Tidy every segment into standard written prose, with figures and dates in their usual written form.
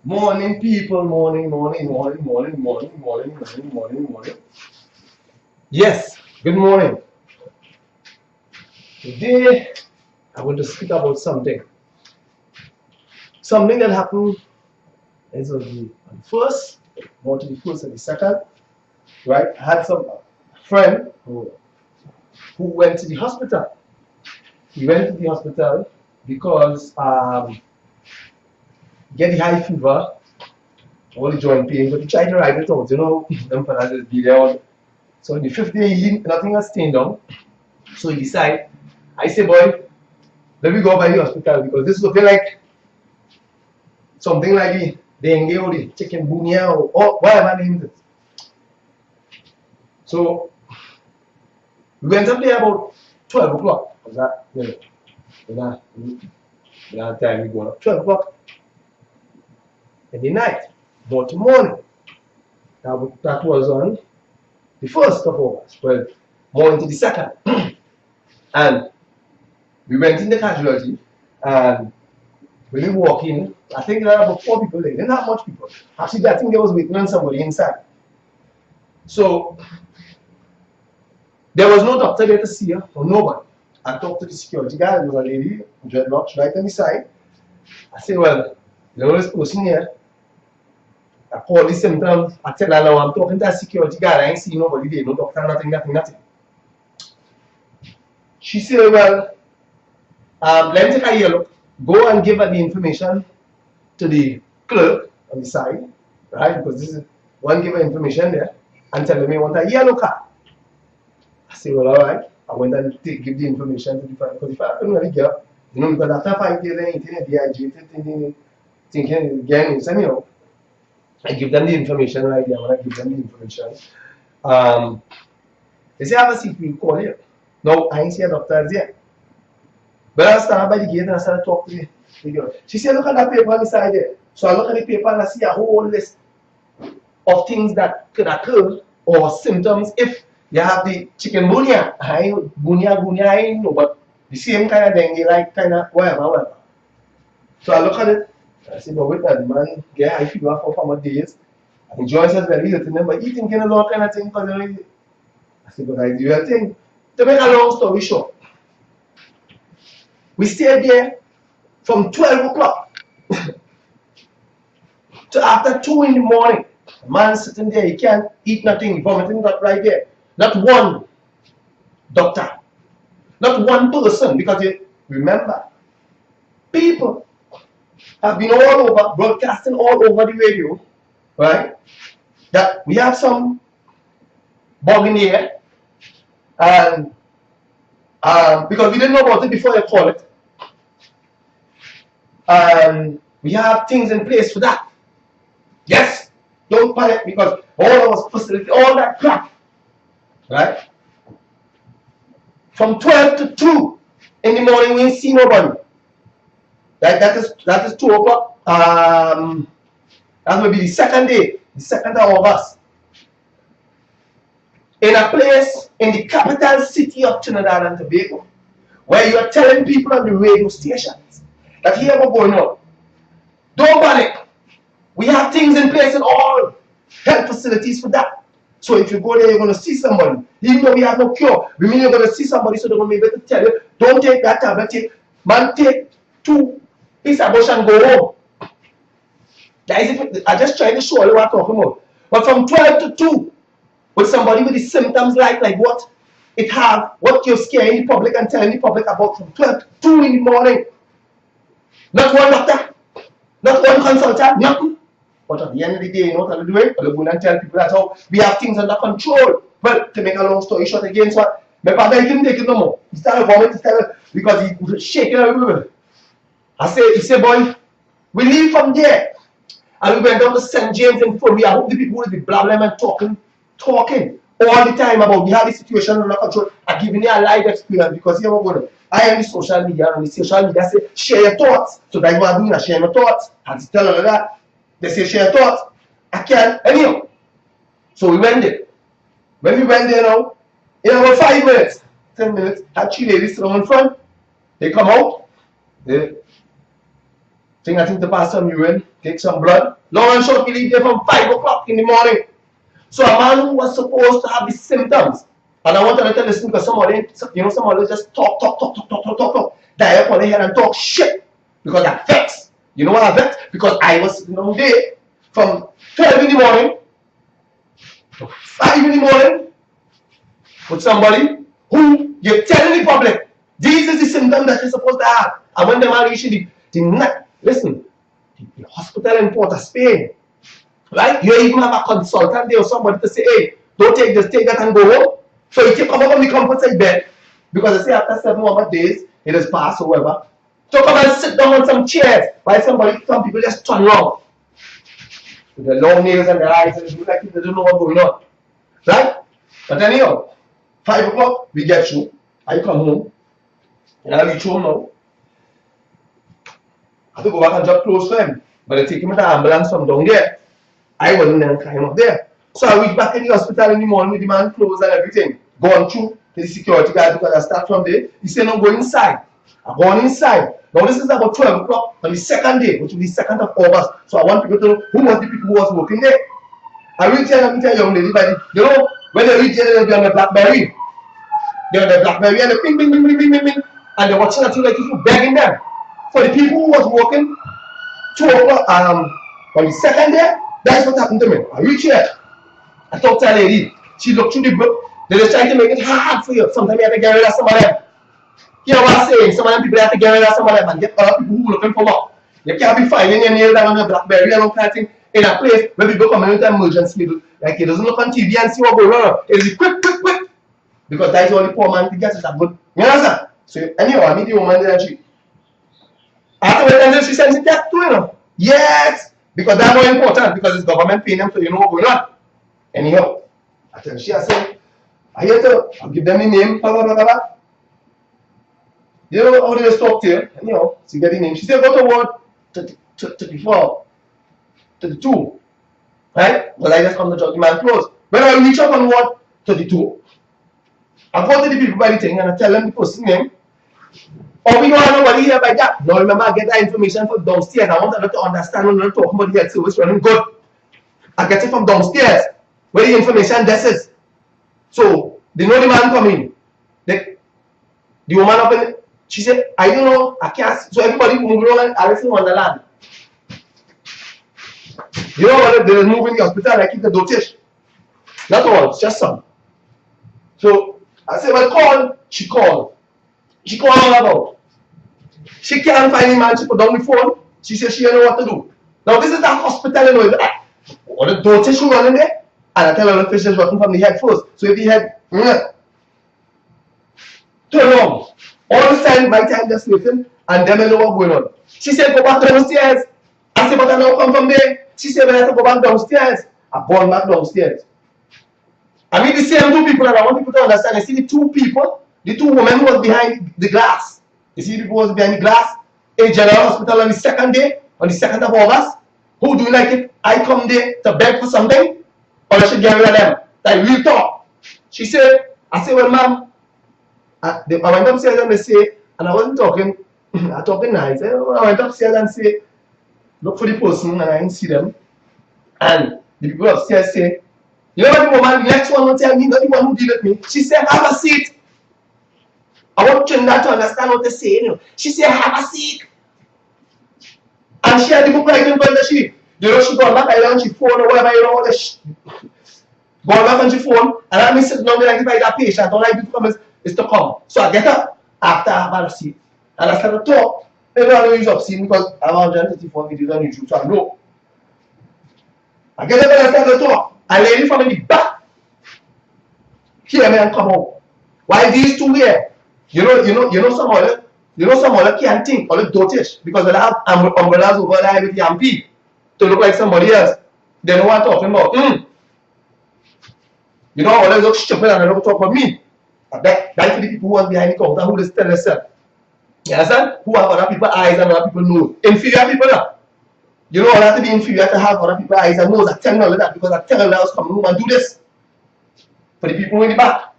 Morning, people. Morning. Yes, good morning. Today, I want to speak about something. Something that happened as of the first, more to the first and the second, right? I had some friend who went to the hospital. He went to the hospital because get the high fever, all the joint pain, but he tried to write it out, them fellas just be there. So in the fifth day, nothing has staying down. So he decided, I say, boy, let me go by the hospital because this looking like something like the dengue or the chikungunya or whatever name it is. So we went up there about 12 o'clock. Was that, time we go up 12 o'clock in the night, but morning. That was on the 1st of August, well, more into the 2nd. And we went in the casualty, and when we walk in, I think there were about 4 people there. They didn't have much people. Actually, I think there was waiting on somebody inside. So there was no doctor there to see her, or nobody. I talked to the security guy. There was a lady, dreadlocks, right on the side. I said, well, this person here. I call the symptoms. I tell her now I'm talking to a security guard. I ain't see nobody there, no doctor, nothing. She said, well, let me take a look. Go and give her the information to the clerk on the side, right? Because this is one give her information there and tell me I want a yellow card. I said, well, all right. I went and give the information to the father because the father couldn't really get up. Because after 5 days, anything dehydrated, thinking again, I give them the information right there. When I give them the information, they say, have a seat, we'll call you. No, I ain't see a doctor yet. But I stand by the gate and I started talking to the girl. She said, look at that paper on the side there. So I look at the paper and I see a whole list of things that could occur or symptoms if you have the chikungunya. Gunya, I know, but the same kind of dengue, like kind of whatever. So I look at it. I said, but wait, the man get high fever for how many days. I think Joyce has very little them, but he thinking a lot kind of thing because I said, but I do a thing. To make a long story short, we stayed there from 12 o'clock to after 2 in the morning. A man sitting there, he can't eat nothing, vomiting that right there. Not one doctor, not one person, because remember, people have been all over, broadcasting all over the radio, right? That we have some bug in the air, and because we didn't know about it before they call it, and we have things in place for that. Yes, don't panic because all those facilities, all that crap, right? From 12 to 2 in the morning, we ain't see nobody. Right? That is 2 o'clock. That will be the second day, the 2nd of August. In a place in the capital city of Trinidad and Tobago, where you are telling people on the radio stations that here what's going on. Don't panic. We have things in place in all health facilities for that. So if you go there, you're going to see somebody. Even though we have no cure, we mean you're going to see somebody, so they're going to be able to tell you, don't take that tablet, take 2 pieces of bush and go home. That is it. I just trying to show you what I'm talking about. But from 12 to 2, with somebody with the symptoms like what it have, what you're scaring the public and telling the public about from 12 to 2 in the morning. Not one doctor, not one consultant, nothing. But at the end of the day, you know what I'm doing? I'm going to tell people that's how we have things under control. Well, to make a long story short again, so my father he couldn't take it no more. He started vomiting because he was shaking everywhere. He said, boy, we leave from there. And we went down to St. James and we hope the people will be blabbering and talking all the time about we have the situation under control. I'm giving you a live experience because here we're going. I am the social media and the social media say share your thoughts. So that's what I'm doing, share my thoughts. I just tell all of that. They say share your thoughts. I can't anyhow. So we went there. When we went there now, in about 5 minutes, 10 minutes, had 3 ladies sitting in front. They come out. I think to pass some urine, take some blood. Long and short, we leave there from 5 o'clock in the morning. So a man who was supposed to have the symptoms, and I want to listen because somebody just talk, die up on the head and talk shit because that vex. You know what I vex? Because I was sitting down there from 12 in the morning to 5 in the morning with somebody who you're telling the public, these is the symptoms that you're supposed to have. And when the man reaches the hospital in Port of Spain, right? You even have a consultant there or somebody to say, hey, don't take this, take that and go home. So if you come up on the comfort bed, because they say after 7 more days, it has passed or whatever. So come and sit down on some chairs while some people just turn around. With their long nails and their eyes and they like they don't know what's going on. Right? But anyhow, 5 o'clock, we get you. I come home. And I reach home now. I have to go back and drop clothes for him. But I take him to the ambulance from down there. I wasn't there and climb up there. So I reach back in the hospital in the morning with the man clothes and everything. Gone through the security guard because I start from there. He said, no, go inside. I go inside. Now this is about 12 o'clock on the second day, which will be 2nd of August. So I want people to know who was the people who was working there. I reach there and I meet a young lady by the, you know, when they reach there, they'll be on the BlackBerry. They're on the BlackBerry and they bing, bing, bing, bing, bing, bing, bing. And they're watching until like if you begging them. For the people who was working 2 o'clock on the second day, that's what happened to me. I reach here. I talked to a lady. She looked through the book. They just trying to make it hard for you. Sometimes you have to get rid of some of them. You know what I'm saying? Some of them people have to get rid of some of them and get other people who are looking for work. You can't be finding your nail down on your BlackBerry and all kind of thing in a place where people come into emergency. Like it doesn't look on TV and see what's going on. It's quick. Because that's all the poor man can get is that good. You understand? So anyhow, I meet the woman there and she after wait until she sends it back to you know. Yes! Because that's more important because it's government paying them so you know what's going on. Anyhow, I tell she I say, I'll give them the name, blah, blah, blah, blah. You know how they just talk to you? Anyhow, she get the name. She said, go to ward 34, 32. Right? Because I just come to judge the man close. When I reach up on ward 32, I go to the people by the thing and I tell them the person name. Or we don't have nobody here by that. Now remember, I get that information from downstairs. I want them to understand when we're talking about the health service running good. I get it from downstairs, where the information desk is. So, they know the man coming. The woman up in it, she said, I don't know, I can't. So everybody moving around and Alice in Wonderland. You know what? They move in the hospital and I keep the dotage. Not all, it's just some. So, I said, well, call. She called. She called all about. She can't find the man, she put down the phone. She says she don't know what to do. Now this is the hospital, you know. Or the daughter she run in there. And I tell her the fish is working from the head first. So if the head, turn on. All the time, my time just waiting, and them know what's going on. She said, go back downstairs. I said, but I now come from there. She said, well, I have to go back downstairs. I born back downstairs. I mean the same two people, and I want people to understand. I see the two people, the two women who was behind the glass. You see the people who was behind the glass in General Hospital on the second day, on the 2nd of August. Who do you like it? I come there to beg for something, or I should get rid of them. Like real talk. She said, I said, well, ma'am, I went upstairs and they say, and I wasn't talking, I talking nice. I went upstairs and say, look for the person, and I didn't see them. And the people upstairs say, you know what the woman, the next one will tell me, not the one who deal with me. She said, have a seat. I want Trinidad to understand what they're saying. You know. She said, have a seat. And she had the book right in front of she. You know, she got back on she phone or whatever, you know, gone back on she phone, and I'm sitting down there like if I got patient, all I do come is to come. So I get up after I have a seat. And I start to talk. Maybe I don't use obscene because I have 134 videos on YouTube, so I know. I get up and I start to talk. A lady from in the back hear me and come out. Why these two here? You know some other can't think, or dotage, because they have umbrellas over there with the MP to look like somebody else. They know what I'm talking about. You know, all they look stupid and they don't talk about me. That's for the people who are behind the counter who just tell themselves. You understand? Who have other people's eyes and other people's nose. Inferior people now. You know, I have to be inferior to have other people's eyes and nose. I tell you all of that because I tell them I was coming home and do this. For the people in the back.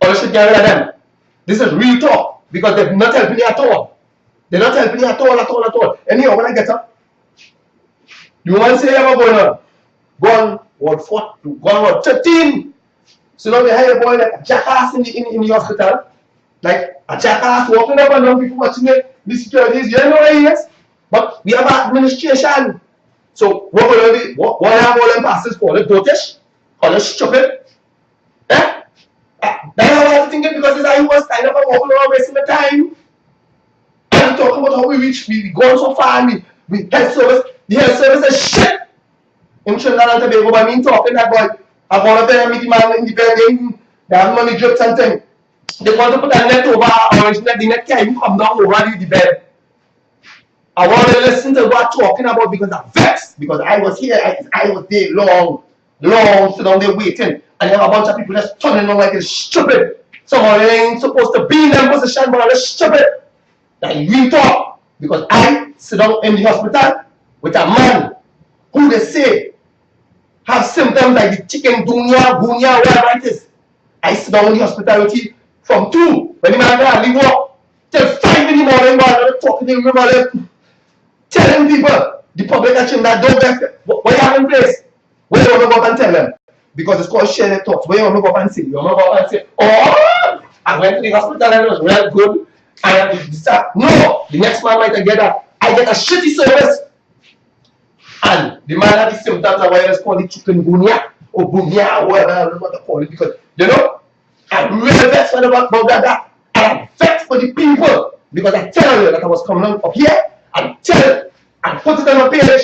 Or I should get rid of them. This is real talk because they're not helping me at all. They're not helping me at all. Anyhow, when I get up, You want to say ever going on? Gone what 13. So now they hire a boy like a jackass in the hospital. Like a jackass walking up and down, people watching it, the securities, you don't know where he is. But we have administration. So what will be what have all them pastors call it dotish? Call it stupid? Eh? That's how I was thinking because it's how he was kind of walking around wasting the time. And talking about how we gone so far and we health service. The health service is shit in Trinidad and Tobago. But I mean talking that boy, I want to tell him the man in the bed, they have money drips and things. They want to put a net over orange net, the net can't even come down over the bed. I want to listen to what talking about because I'm vexed. Because I was here, I was there long, sit down there waiting. And you have a bunch of people just turning on like it's stupid. Someone ain't supposed to be in that position, but it's stupid. Like real talk. Because I sit down in the hospital with a man who they say have symptoms like the chicken gunya, whatever it is. I sit down in the hospital with him from 2 when the man can hardly walk till 5 in the morning while I'm talking to him about it. Telling people, the public action that don't get what you have in place. Where you want to go up and tell them? Because it's called shared thoughts. Where you want to go up and say? You want to go up and say, oh, I went to the hospital and it was real good. No, the next man might get I get a shitty service. And the man had the symptoms of what it's called the chikungunya or bunya or whatever I don't know what to call it. Because, you know, I'm really vexed about that. And I'm vexed for the people. Because I tell you that I was coming up here and tell it and put it on my page.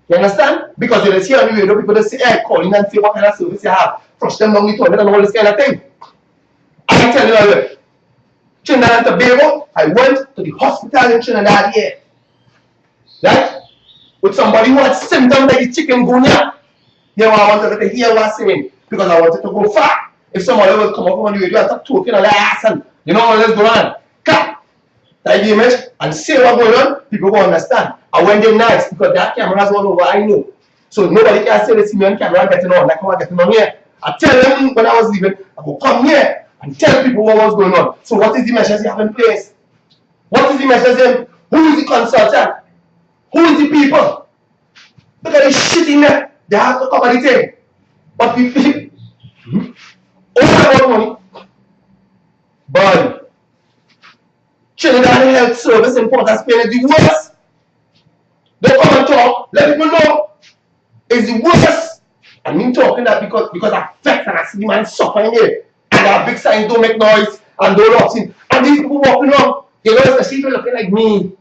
You understand? Because you see on the radio, people just say, hey, call in and say what kind of service you have. Flush them down the toilet and all this kind of thing. I tell you all Trinidad and Tobago, I went to the hospital in Trinidad here. Right? With somebody who had symptoms like the chikungunya. You know, I wanted to hear what I'm saying. Because I wanted to go far. If somebody will come up on the radio and start talking on their ass and you know what is going on. Come. Take the image and say what's going on, people will understand. I went in nice because there are cameras all over, I know. So nobody can say they see me on camera getting on like how I'm getting on here. I tell them when I was leaving, I go come here and tell people what was going on. So what is the measures you have in place? What is the measures in? Who is the consultant? Who is the people? Look at this shit in there. They have to cover the thing. But people, all about money. But Trinidad Health Service in Port of Spain is the worst. Don't come and talk. Let people know. It's the worst. I mean talking that because I vex and I see the man suffering here. And our big signs don't make noise and don't lock in. And these people walking around, you know, especially people looking like me.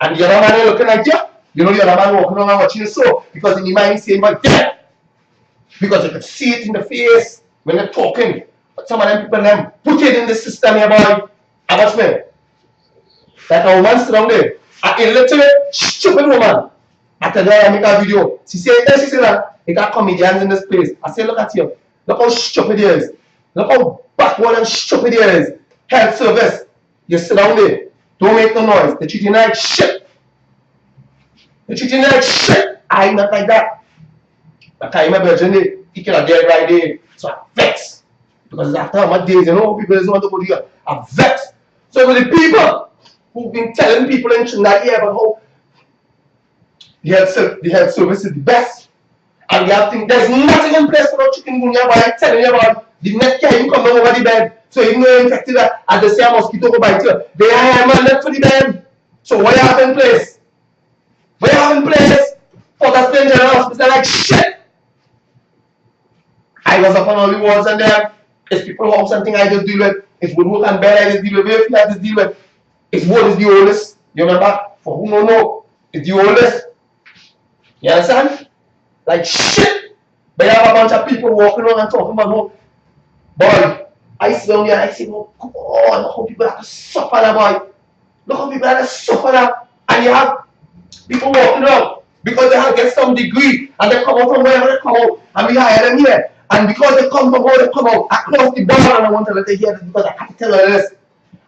And the other man looking like you. You know the other man walking around and watching you so because in the mind he's saying about death. Because you can see it in the face when they're talking. But some of them people them put it in the system here, boy. And watch me. Like a woman sit down there. An illiterate, stupid woman. I tell her I make a video. She said that they got comedians in this place. I say, look at you. Look how stupid he is. Look how backward and stupid he is. Health service. You sit down there. Don't make no noise. They treat you like shit. They treat you like shit. I'm not like that. I can't remember Virginia. He can have dead right there. So I'm vexed. Because after my days, you know, people just want to go here. I'm vexed. So for the people who've been telling people in Trinidad here about how the health service is the best, and they have think there's nothing in place for chikungunya, but I'm telling you about the net can't even come down over the bed. So even though you're infected, as they say a mosquito go bite you, they are man left for the bed. So what you have in place? What you have in place for the Spain General Hospital like shit? I was up on all the walls and there. If people have something I just deal with, if Woodwork and bed I just deal with, if I just deal with, if wood is the oldest, you remember? For who don't know, it's the oldest. You understand? Like shit. But you have a bunch of people walking around and talking about how, boy, I sit down here and I say, oh God, look how people have to suffer that, boy. Look how people have to suffer that. And you have people walking around because they have get some degree and they come out from wherever they come out and we hire them here. And because they come from where they come out across the board, and I want to let you hear this because I have to tell you this.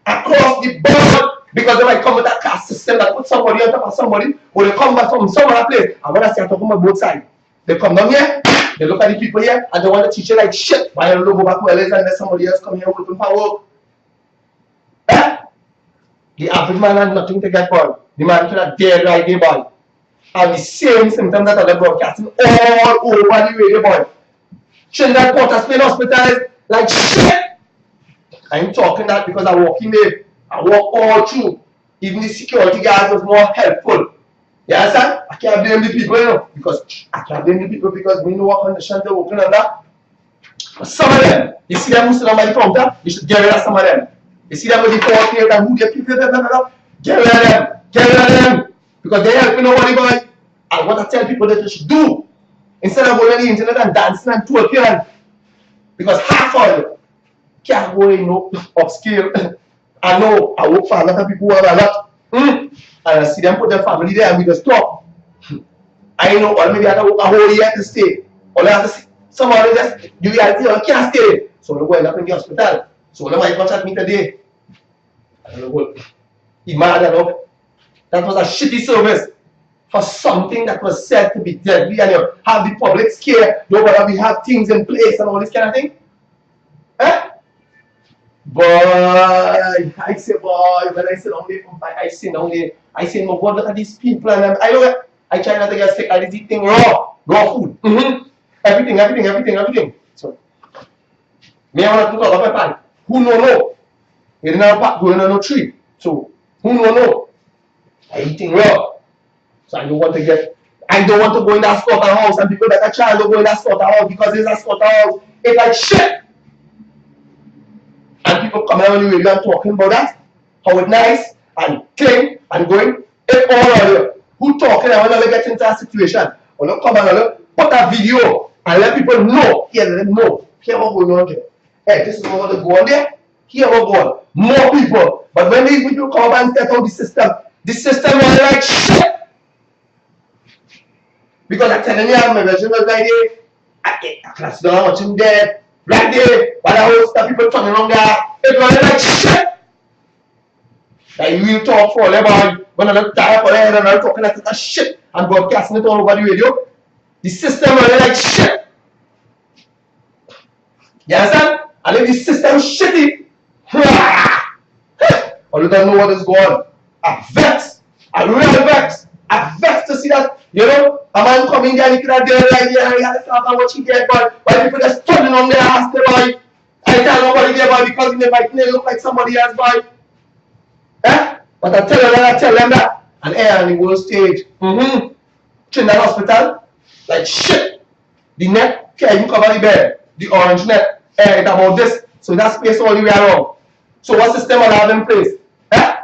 Across the board, because they might come with a caste system that puts somebody on top of somebody, or they come back from some other place. And when I say I'm talking about both sides, they come down here, they look at the people here, and they want to teach you like shit. Why don't you go back where it is and let somebody else come here looking for work? Eh? The average man has nothing to get for. The man cannot dare right there, boy. are the same symptoms that are broadcasting all over the radio, boy. Trinidad Port of Spain Hospital is like shit. I'm talking that because I walk in there. I walk all through. Even the security guard was more helpful. You understand? I can't blame the people, you know, because I can't blame the people because we know what conditions they're working under. But some of them, you see them who sit on by the counter, you should get rid of some of them. You see them with the fourth here and who they people, get rid of them. Get rid of them. Because they're helping nobody, boy. And what I tell people that they should do, instead of going on the internet and dancing and twerking, because half of them can't go in no upscale. I know I work for a lot of people who have a lot. And I see them put their family there and we just talk. I know, or maybe I have to work a whole year to stay. Or I have to see somebody just the reality or can't stay. So they go end up in the hospital. So they might contact me today. I don't know. He mad enough. That was a shitty service for something that was said to be deadly and you have the public scared. Nobody we have things in place and all this kind of thing. Eh? Boy, I say boy, when I sit down there, I sit down there, I say, no God, look at these people and I know I try not to get sick, I just eat things raw food. Everything. So, me I want to talk about my pan. Who no? You didn't have a pack going on no tree. So, who no? I eating raw. So I don't want to go in that slaughterhouse and people that a child don't go in that slaughterhouse because it's a slaughterhouse. It's like shit. And people come around the radio and talking about that, how it's nice and clean and going. If all of you who talking and when they get into a situation, or not come and put a video and let people know, let them know, here what going on there. Hey, this is what to go on there, here what go on. More people. But when these people come and set out the system was like shit. Because I'm telling you, my version was like I class down watching there. Right there, while I was the people turning around there, it was like shit. Like you talk for a boy, when I'm tired for and I'm talking like that shit and broadcasting it all over the radio. The system was like shit. You understand? And if the system is shitty, or you don't know what is going on. I'm vexed. I'm real vexed. I'm vexed to see that, you know, a man coming there, he could have done right there, he had to start what he get, but why people just turning on their ass, boy. I tell nobody there, boy, because they might look like somebody else, boy. Eh? But I tell them that. And air on the world stage. Trinidad Hospital, like shit. The net can't even cover the bed. The orange net, it's about this. So that space all the way around. So what system will have in place? Eh?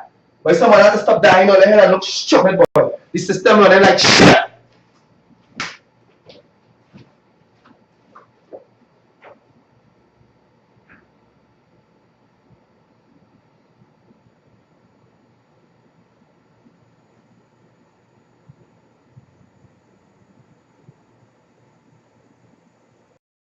But someone has to stop dying on the head and look stupid, boy. The system running like shit.